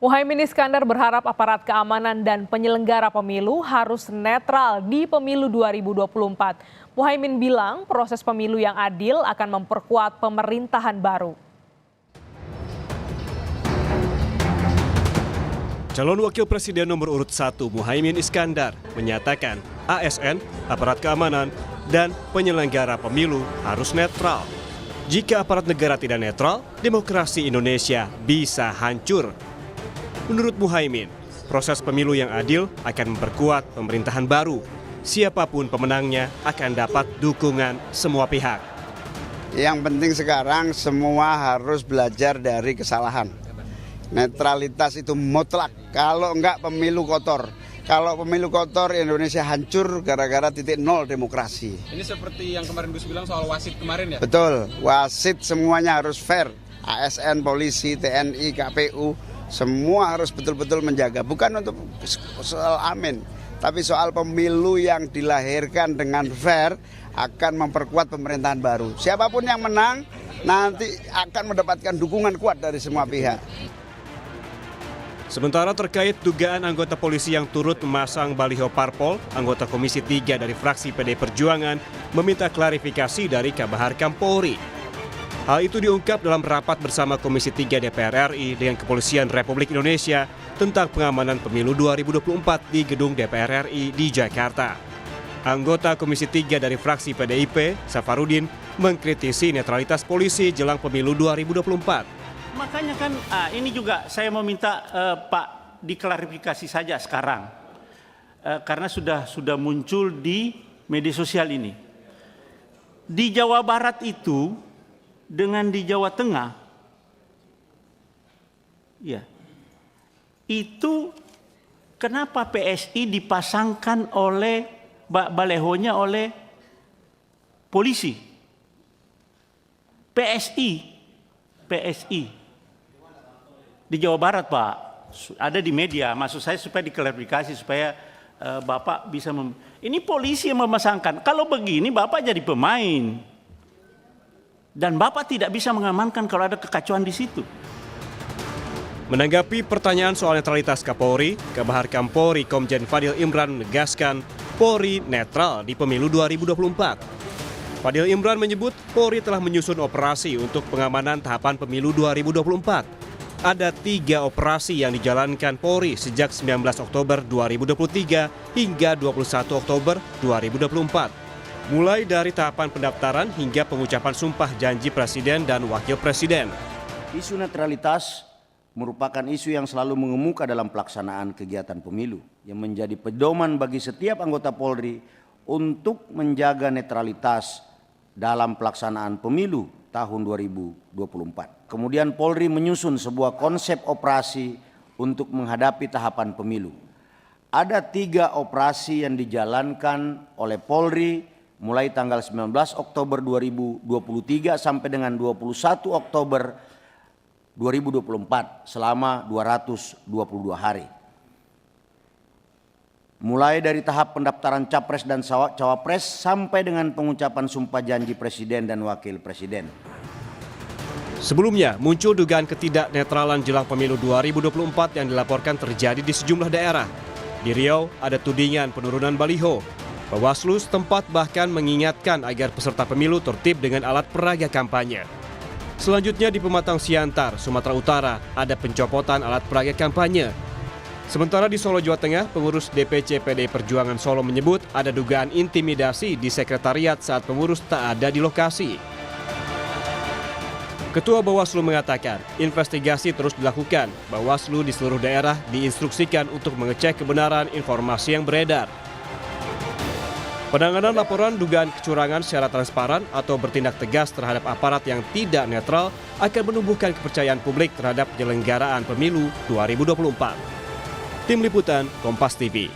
Muhaimin Iskandar berharap aparat keamanan dan penyelenggara pemilu harus netral di pemilu 2024. Muhaimin bilang proses pemilu yang adil akan memperkuat pemerintahan baru. Calon Wakil Presiden nomor urut 1 Muhaimin Iskandar menyatakan ASN, aparat keamanan, dan penyelenggara pemilu harus netral. Jika aparat negara tidak netral, demokrasi Indonesia bisa hancur. Menurut Muhaimin, proses pemilu yang adil akan memperkuat pemerintahan baru. Siapapun pemenangnya akan dapat dukungan semua pihak. Yang penting sekarang semua harus belajar dari kesalahan. Netralitas itu mutlak, kalau enggak pemilu kotor. Kalau pemilu kotor, Indonesia hancur gara-gara titik nol demokrasi. Ini seperti yang kemarin Gus bilang soal wasit kemarin ya? Betul, wasit semuanya harus fair. ASN, polisi, TNI, KPU, semua harus betul-betul menjaga. Bukan untuk soal amin, tapi soal pemilu yang dilahirkan dengan fair akan memperkuat pemerintahan baru. Siapapun yang menang nanti akan mendapatkan dukungan kuat dari semua pihak. Sementara terkait dugaan anggota polisi yang turut memasang baliho parpol, anggota Komisi 3 dari fraksi PD Perjuangan meminta klarifikasi dari Kabaharkam Polri. Hal itu diungkap dalam rapat bersama Komisi 3 DPR RI dengan Kepolisian Republik Indonesia tentang pengamanan pemilu 2024 di gedung DPR RI di Jakarta. Anggota Komisi 3 dari fraksi PDIP, Safarudin, mengkritisi netralitas polisi jelang pemilu 2024. Makanya kan ini juga saya mau minta Pak diklarifikasi saja sekarang. Karena sudah muncul di media sosial ini. Di Jawa Barat itu dengan di Jawa Tengah, ya, itu kenapa PSI dipasangkan oleh balehonya oleh polisi? PSI di Jawa Barat, Pak, ada di media. Maksud saya supaya diklarifikasi supaya Bapak bisa ini polisi yang memasangkan. Kalau begini Bapak jadi pemain. Dan Bapak tidak bisa mengamankan kalau ada kekacauan di situ. Menanggapi pertanyaan soal netralitas Kapolri, Kabaharkam Polri Komjen Fadil Imran menegaskan Polri netral di pemilu 2024. Fadil Imran menyebut Polri telah menyusun operasi untuk pengamanan tahapan pemilu 2024. Ada 3 operasi yang dijalankan Polri sejak 19 Oktober 2023 hingga 21 Oktober 2024. Mulai dari tahapan pendaftaran hingga pengucapan sumpah janji Presiden dan Wakil Presiden. Isu netralitas merupakan isu yang selalu mengemuka dalam pelaksanaan kegiatan pemilu yang menjadi pedoman bagi setiap anggota Polri untuk menjaga netralitas dalam pelaksanaan pemilu tahun 2024. Kemudian Polri menyusun sebuah konsep operasi untuk menghadapi tahapan pemilu. Ada 3 operasi yang dijalankan oleh Polri mulai tanggal 19 Oktober 2023 sampai dengan 21 Oktober 2024 selama 222 hari. Mulai dari tahap pendaftaran Capres dan Cawapres sampai dengan pengucapan sumpah janji Presiden dan Wakil Presiden. Sebelumnya muncul dugaan ketidaknetralan jelang pemilu 2024 yang dilaporkan terjadi di sejumlah daerah. Di Riau ada tudingan penurunan baliho. Bawaslu setempat bahkan mengingatkan agar peserta pemilu tertib dengan alat peraga kampanye. Selanjutnya di Pematang Siantar, Sumatera Utara ada pencopotan alat peraga kampanye. Sementara di Solo, Jawa Tengah, pengurus DPC PD Perjuangan Solo menyebut ada dugaan intimidasi di sekretariat saat pengurus tak ada di lokasi. Ketua Bawaslu mengatakan investigasi terus dilakukan. Bawaslu di seluruh daerah diinstruksikan untuk mengecek kebenaran informasi yang beredar. Penanganan laporan dugaan kecurangan secara transparan atau bertindak tegas terhadap aparat yang tidak netral akan menumbuhkan kepercayaan publik terhadap penyelenggaraan pemilu 2024. Tim Liputan Kompas TV.